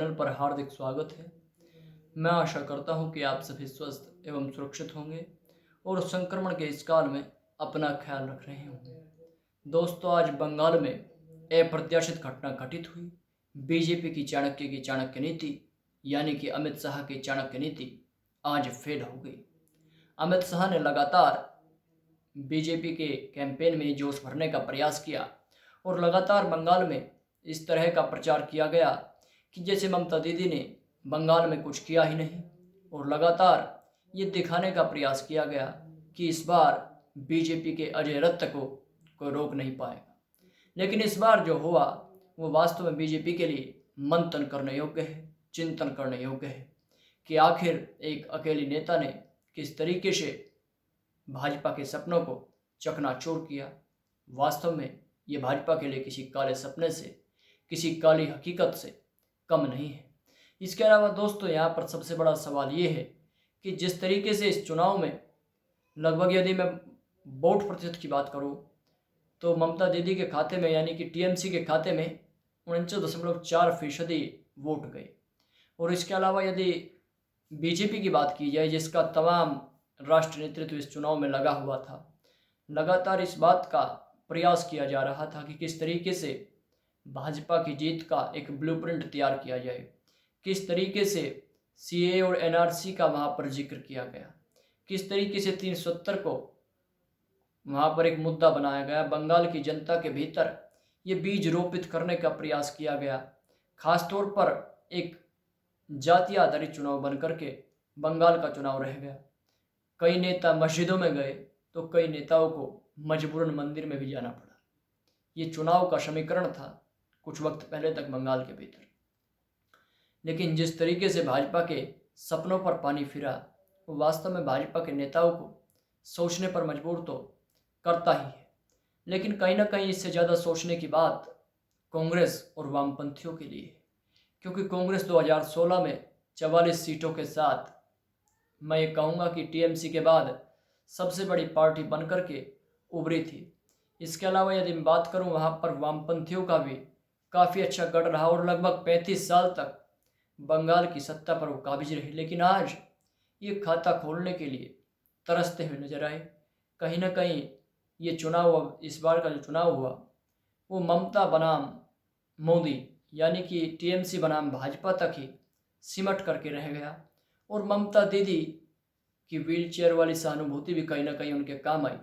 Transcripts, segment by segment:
Channel पर हार्दिक स्वागत है। मैं आशा करता हूं कि आप सभी स्वस्थ एवं सुरक्षित होंगे और संक्रमण के इस काल में अपना ख्याल रख रहे होंगे। दोस्तों, आज बंगाल में अप्रत्याशित घटना घटित हुई। बीजेपी की चाणक्य नीति यानी कि अमित शाह की चाणक्य नीति आज फेल हो गई। अमित शाह ने लगातार बीजेपी के कैंपेन में जोश भरने का प्रयास किया और लगातार बंगाल में इस तरह का प्रचार किया गया कि जैसे ममता दीदी ने बंगाल में कुछ किया ही नहीं, और लगातार ये दिखाने का प्रयास किया गया कि इस बार बीजेपी के अजय रथ को कोई रोक नहीं पाएगा। लेकिन इस बार जो हुआ वो वास्तव में बीजेपी के लिए मंथन करने योग्य है, चिंतन करने योग्य है कि आखिर एक अकेली नेता ने किस तरीके से भाजपा के सपनों को चकनाचूर किया। वास्तव में ये भाजपा के लिए किसी काले सपने से, किसी काली हकीकत से कम नहीं है। इसके अलावा दोस्तों, यहाँ पर सबसे बड़ा सवाल ये है कि जिस तरीके से इस चुनाव में लगभग, यदि मैं वोट प्रतिशत की बात करूँ तो ममता दीदी के खाते में यानी कि टीएमसी के खाते में 49.4% वोट गए। और इसके अलावा यदि बीजेपी की बात की जाए, जिसका तमाम राष्ट्रीय नेतृत्व इस चुनाव में लगा हुआ था, लगातार इस बात का प्रयास किया जा रहा था कि किस तरीके से भाजपा की जीत का एक ब्लूप्रिंट तैयार किया जाए, किस तरीके से सीए और एनआरसी का वहाँ पर जिक्र किया गया, किस तरीके से 370 को वहाँ पर एक मुद्दा बनाया गया। बंगाल की जनता के भीतर ये बीज रोपित करने का प्रयास किया गया। खासतौर पर एक जाति आधारित चुनाव बन करके बंगाल का चुनाव रह गया। कई नेता मस्जिदों में गए तो कई नेताओं को मजबूरन मंदिर में भी जाना पड़ा। ये चुनाव का समीकरण था कुछ वक्त पहले तक बंगाल के भीतर। लेकिन जिस तरीके से भाजपा के सपनों पर पानी फिरा, वो वास्तव में भाजपा के नेताओं को सोचने पर मजबूर तो करता ही है। लेकिन कहीं ना कहीं इससे ज़्यादा सोचने की बात कांग्रेस और वामपंथियों के लिए है, क्योंकि कांग्रेस 2016 में 44 सीटों के साथ, मैं ये कहूँगा कि टीएमसी के बाद सबसे बड़ी पार्टी बनकर के उभरी थी। इसके अलावा यदि मैं बात करूँ, वहाँ पर वामपंथियों का भी काफ़ी अच्छा गढ़ रहा और लगभग 35 साल तक बंगाल की सत्ता पर वो काबिज रही। लेकिन आज ये खाता खोलने के लिए तरसते हुए नजर आए। कहीं ना कहीं ये चुनाव, अब इस बार का जो चुनाव हुआ वो ममता बनाम मोदी यानी कि टीएमसी बनाम भाजपा तक ही सिमट करके रह गया। और ममता दीदी की व्हीलचेयर वाली सहानुभूति भी कहीं ना कहीं उनके काम आई।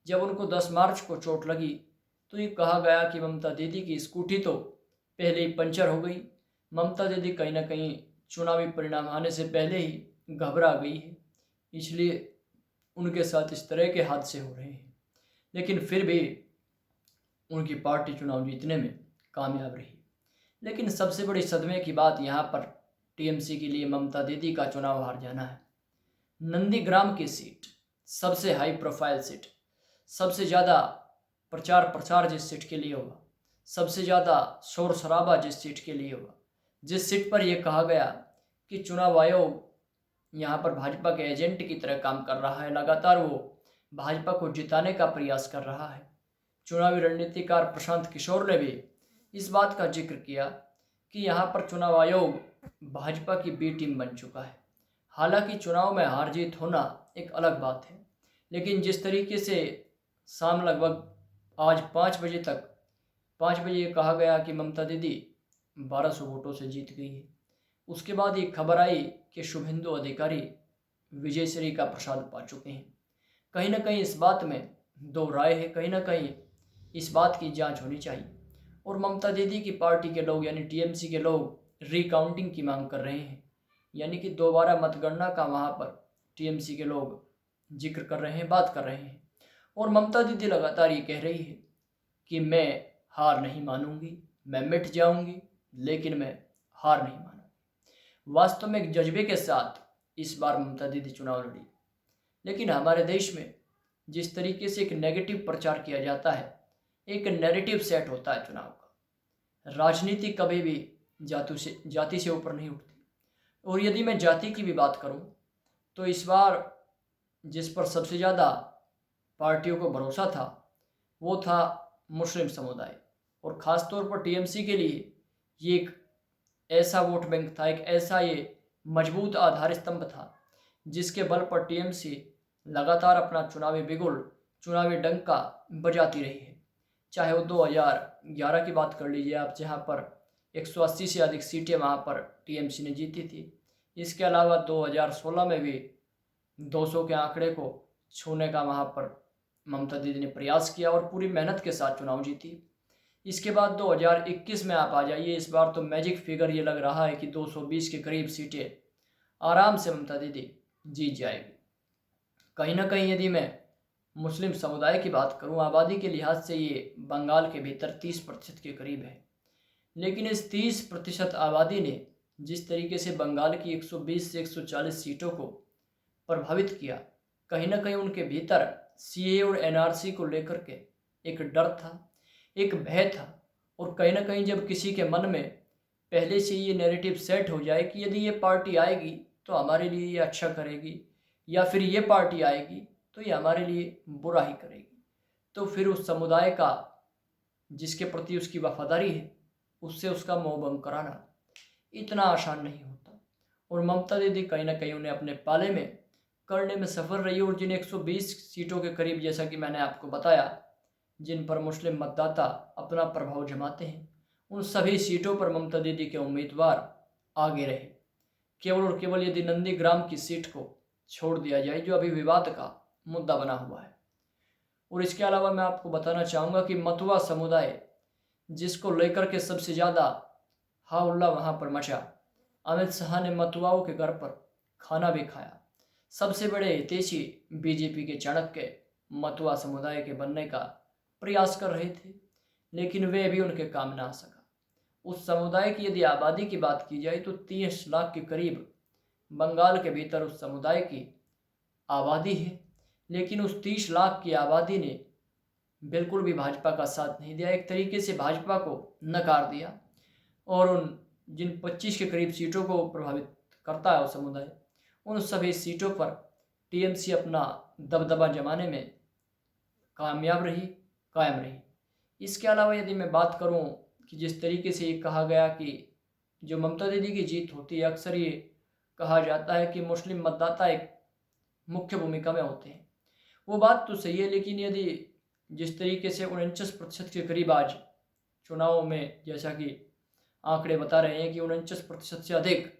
जब उनको 10 मार्च को चोट लगी तो ये कहा गया कि ममता दीदी की स्कूटी तो पहले ही पंचर हो गई। ममता दीदी कहीं ना कहीं चुनावी परिणाम आने से पहले ही घबरा गई है, इसलिए उनके साथ इस तरह के हादसे हो रहे हैं। लेकिन फिर भी उनकी पार्टी चुनाव जीतने में कामयाब रही। लेकिन सबसे बड़ी सदमे की बात यहाँ पर टीएमसी के लिए ममता दीदी का चुनाव हार जाना है। नंदीग्राम की सीट, सबसे हाई प्रोफाइल सीट, सबसे ज़्यादा प्रचार प्रसार जिस सीट के लिए हुआ, सबसे ज़्यादा शोर शराबा जिस सीट के लिए हुआ, जिस सीट पर यह कहा गया कि चुनाव आयोग यहाँ पर भाजपा के एजेंट की तरह काम कर रहा है, लगातार वो भाजपा को जिताने का प्रयास कर रहा है। चुनावी रणनीतिकार प्रशांत किशोर ने भी इस बात का जिक्र किया कि यहाँ पर चुनाव आयोग भाजपा की बी टीम बन चुका है। हालांकि चुनाव में हार जीत होना एक अलग बात है, लेकिन जिस तरीके से शाम लगभग आज 5 बजे ये कहा गया कि ममता दीदी 1200 वोटों से जीत गई है, उसके बाद ये खबर आई कि शुभेंदु अधिकारी विजयश्री का प्रसाद पा चुके हैं। कहीं ना कहीं इस बात में दो राय है, कहीं ना कहीं इस बात की जांच होनी चाहिए। और ममता दीदी की पार्टी के लोग यानी टीएमसी के लोग रिकाउंटिंग की मांग कर रहे हैं, यानी कि दोबारा मतगणना का वहाँ पर टीएमसी के लोग जिक्र कर रहे हैं, बात कर रहे हैं। और ममता दीदी लगातार ये कह रही है कि मैं हार नहीं मानूंगी, मैं मिट जाऊंगी, लेकिन मैं हार नहीं मानूंगी। वास्तव में एक जज्बे के साथ इस बार ममता दीदी चुनाव लड़ी। लेकिन हमारे देश में जिस तरीके से एक नेगेटिव प्रचार किया जाता है, एक नैरेटिव सेट होता है चुनाव का। राजनीति कभी भी जाति से ऊपर नहीं उठती। और यदि मैं जाति की भी बात करूं तो इस बार जिस पर सबसे ज़्यादा पार्टियों को भरोसा था वो था मुस्लिम समुदाय। और ख़ास तौर पर टीएमसी के लिए ये एक ऐसा वोट बैंक था, एक ऐसा ये मजबूत आधार स्तंभ था जिसके बल पर टीएमसी लगातार अपना चुनावी बिगुल, चुनावी डंका बजाती रही है। चाहे वो 2011 की बात कर लीजिए आप, जहां पर 180 से अधिक सीटें वहां पर टीएमसी ने जीती थी। इसके अलावा 2016 में भी 200 के आंकड़े को छूने का वहां पर ममता दीदी ने प्रयास किया और पूरी मेहनत के साथ चुनाव जीती। इसके बाद 2021 में आप आ जाइए, इस बार तो मैजिक फिगर ये लग रहा है कि 220 के करीब सीटें आराम से ममता दीदी जीत जाएगी। कहीं ना कहीं यदि मैं मुस्लिम समुदाय की बात करूं, आबादी के लिहाज से ये बंगाल के भीतर 30% के करीब है। लेकिन इस 30% आबादी ने जिस तरीके से बंगाल की 120 से 140 सीटों को प्रभावित किया, कहीं ना कहीं उनके भीतर सीए और एनआरसी को लेकर के एक डर था, एक भय था। और कहीं ना कहीं जब किसी के मन में पहले से ये नैरेटिव सेट हो जाए कि यदि ये पार्टी आएगी तो हमारे लिए ये अच्छा करेगी, या फिर ये पार्टी आएगी तो ये हमारे लिए बुरा ही करेगी, तो फिर उस समुदाय का, जिसके प्रति उसकी वफादारी है, उससे उसका मोह भंग कराना इतना आसान नहीं होता। और ममता दीदी कहीं ना कहीं उन्हें अपने पाले में करने में सफल रही। और जिन 120 सीटों के करीब, जैसा कि मैंने आपको बताया, जिन पर मुस्लिम मतदाता अपना प्रभाव जमाते हैं, उन सभी सीटों पर ममता दीदी के उम्मीदवार आगे रहे। केवल और केवल यदि नंदीग्राम की सीट को छोड़ दिया जाए, जो अभी विवाद का मुद्दा बना हुआ है। और इसके अलावा मैं आपको बताना चाहूँगा कि मतुआ समुदाय, जिसको लेकर के सबसे ज़्यादा हाउल्ला वहाँ पर मचा, अमित शाह ने मतुआओं के घर पर खाना भी खाया। सबसे बड़े हितैषी बीजेपी के चाणक्य मतुआ समुदाय के बनने का प्रयास कर रहे थे, लेकिन वे भी उनके काम ना आ सका। उस समुदाय की यदि आबादी की बात की जाए तो 30 लाख के करीब बंगाल के भीतर उस समुदाय की आबादी है। लेकिन उस 30 लाख की आबादी ने बिल्कुल भी भाजपा का साथ नहीं दिया, एक तरीके से भाजपा को नकार दिया। और उन जिन 25 के करीब सीटों को प्रभावित करता है वो समुदाय, उन सभी सीटों पर टीएमसी अपना दबदबा जमाने में कामयाब रही, कायम रही। इसके अलावा यदि मैं बात करूं कि जिस तरीके से ये कहा गया कि जो ममता दीदी की जीत होती है, अक्सर ये कहा जाता है कि मुस्लिम मतदाता एक मुख्य भूमिका में होते हैं। वो बात तो सही है, लेकिन यदि जिस तरीके से 49% के करीब आज चुनाव में, जैसा कि आंकड़े बता रहे हैं कि 49% से अधिक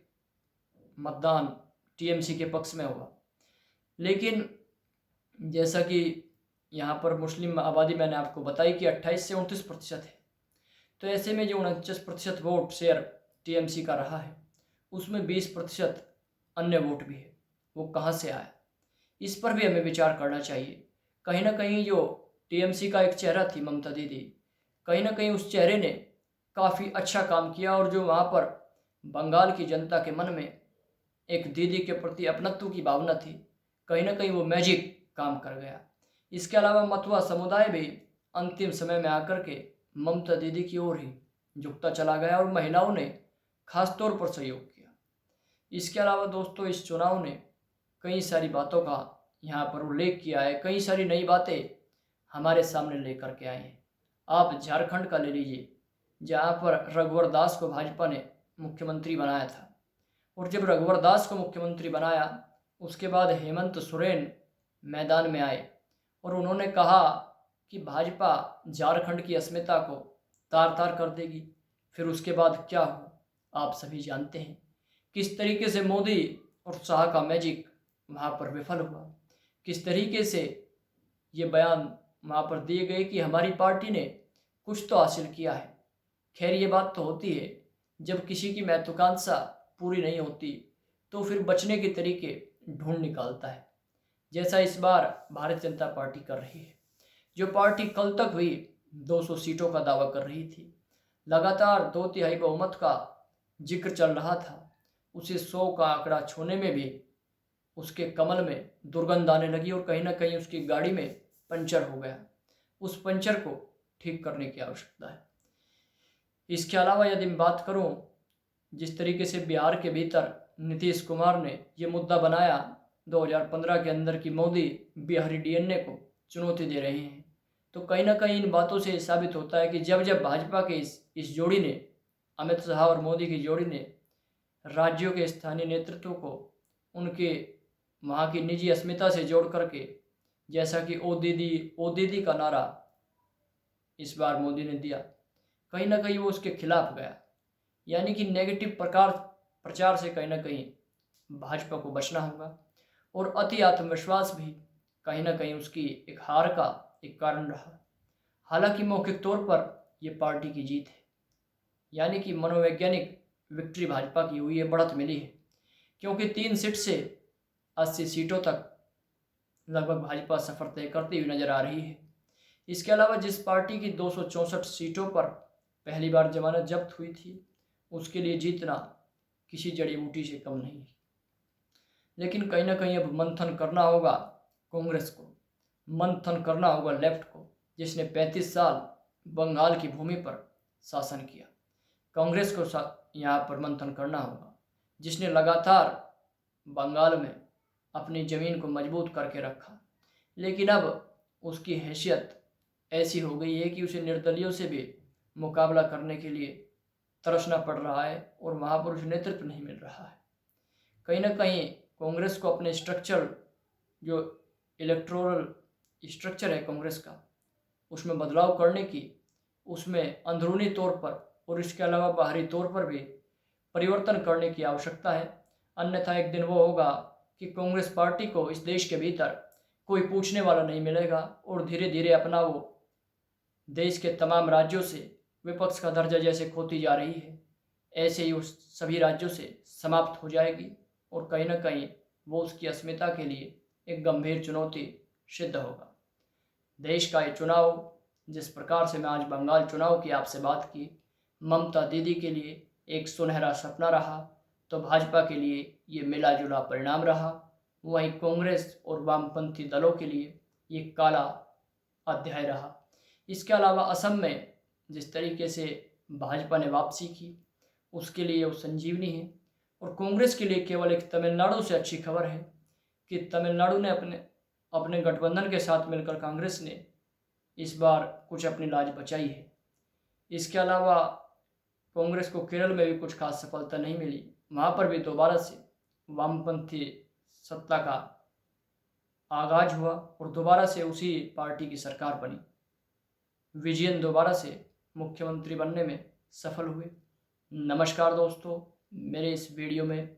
मतदान टीएमसी के पक्ष में हुआ, लेकिन जैसा कि यहाँ पर मुस्लिम आबादी मैंने आपको बताई कि 28 से 29% है, तो ऐसे में जो 49% वोट शेयर टीएमसी का रहा है, उसमें 20% अन्य वोट भी है। वो कहाँ से आया, इस पर भी हमें विचार करना चाहिए। कहीं ना कहीं जो टीएमसी का एक चेहरा थी ममता दीदी, कहीं ना कहीं उस चेहरे ने काफ़ी अच्छा काम किया। और जो वहाँ पर बंगाल की जनता के मन में एक दीदी के प्रति अपनत्व की भावना थी, कहीं ना कहीं वो मैजिक काम कर गया। इसके अलावा मतुआ समुदाय भी अंतिम समय में आकर के ममता दीदी की ओर ही झुकता चला गया और महिलाओं ने खास तौर पर सहयोग किया। इसके अलावा दोस्तों, इस चुनाव ने कई सारी बातों का यहाँ पर उल्लेख किया है, कई सारी नई बातें हमारे सामने लेकर के आए हैं। आप झारखंड का ले लीजिए, जहाँ पर रघुवर दास को भाजपा ने मुख्यमंत्री बनाया था, और जब रघुवर दास को मुख्यमंत्री बनाया, उसके बाद हेमंत सोरेन मैदान में आए और उन्होंने कहा कि भाजपा झारखंड की अस्मिता को तार तार कर देगी। फिर उसके बाद क्या हुआ आप सभी जानते हैं, किस तरीके से मोदी और शाह का मैजिक वहाँ पर विफल हुआ, किस तरीके से ये बयान वहाँ पर दिए गए कि हमारी पार्टी ने कुछ तो हासिल किया है। खैर, ये बात तो होती है, जब किसी की महत्वाकांक्षा पूरी नहीं होती तो फिर बचने के तरीके ढूंढ निकालता है, जैसा इस बार भारतीय जनता पार्टी कर रही है। जो पार्टी कल तक भी 200 सीटों का दावा कर रही थी, लगातार 2/3 बहुमत का जिक्र चल रहा था, उसे 100 का आंकड़ा छूने में भी उसके कमल में दुर्गंध आने लगी और कहीं ना कहीं उसकी गाड़ी में पंचर हो गया। उस पंचर को ठीक करने की आवश्यकता है। इसके अलावा यदि मैं बात करूं, जिस तरीके से बिहार के भीतर नीतीश कुमार ने ये मुद्दा बनाया 2015 के अंदर कि मोदी बिहारी डीएनए को चुनौती दे रहे हैं, तो कहीं ना कहीं इन बातों से साबित होता है कि जब जब भाजपा के इस जोड़ी ने अमित शाह और मोदी की जोड़ी ने राज्यों के स्थानीय नेतृत्व को उनके वहाँ की निजी अस्मिता से जोड़ करके, जैसा कि ओ दीदी का नारा इस बार मोदी ने दिया, कहीं ना कहीं वो उसके खिलाफ गया। यानी कि नेगेटिव प्रचार से कहीं ना कहीं भाजपा को बचना होगा। और अति आत्मविश्वास भी कहीं ना कहीं उसकी एक हार का एक कारण रहा। हालांकि मौखिक तौर पर यह पार्टी की जीत है, यानी कि मनोवैज्ञानिक विक्ट्री भाजपा की हुई है, बढ़त मिली है, क्योंकि 3 सीट से 80 सीटों तक लगभग भाजपा सफर तय करती हुई नजर आ रही है। इसके अलावा जिस पार्टी की 264 सीटों पर पहली बार जमानत जब्त हुई थी, उसके लिए जीतना किसी जड़ी बूटी से कम नहीं है। लेकिन कहीं ना कहीं अब मंथन करना होगा कांग्रेस को, मंथन करना होगा लेफ्ट को, जिसने 35 साल बंगाल की भूमि पर शासन किया। कांग्रेस को यहाँ पर मंथन करना होगा, जिसने लगातार बंगाल में अपनी ज़मीन को मजबूत करके रखा, लेकिन अब उसकी हैसियत ऐसी हो गई है कि उसे निर्दलियों से भी मुकाबला करने के लिए तरसना पड़ रहा है और वहाँ पर उसे नेतृत्व नहीं मिल रहा है। कहीं ना कहीं कांग्रेस को अपने स्ट्रक्चर, जो इलेक्टोरल स्ट्रक्चर है कांग्रेस का, उसमें बदलाव करने की, उसमें अंदरूनी तौर पर और इसके अलावा बाहरी तौर पर भी परिवर्तन करने की आवश्यकता है। अन्यथा एक दिन वो होगा कि कांग्रेस पार्टी को इस देश के भीतर कोई पूछने वाला नहीं मिलेगा और धीरे धीरे अपना वो देश के तमाम राज्यों से विपक्ष का दर्जा जैसे खोती जा रही है, ऐसे ही उस सभी राज्यों से समाप्त हो जाएगी और कहीं ना कहीं वो उसकी अस्मिता के लिए एक गंभीर चुनौती सिद्ध होगा। देश का ये चुनाव, जिस प्रकार से मैं आज बंगाल चुनाव की आपसे बात की, ममता दीदी के लिए एक सुनहरा सपना रहा, तो भाजपा के लिए ये मिला जुला परिणाम रहा। वहीं कांग्रेस और वामपंथी दलों के लिए ये काला अध्याय रहा। इसके अलावा असम में जिस तरीके से भाजपा ने वापसी की, उसके लिए वो संजीवनी है। और कांग्रेस के लिए केवल एक तमिलनाडु से अच्छी खबर है कि तमिलनाडु ने अपने गठबंधन के साथ मिलकर कांग्रेस ने इस बार कुछ अपनी लाज बचाई है। इसके अलावा कांग्रेस को केरल में भी कुछ खास सफलता नहीं मिली, वहाँ पर भी दोबारा से वामपंथी सत्ता का आगाज हुआ और दोबारा से उसी पार्टी की सरकार बनी। विजयन दोबारा से मुख्यमंत्री बनने में सफल हुए। नमस्कार दोस्तों, मेरे इस वीडियो में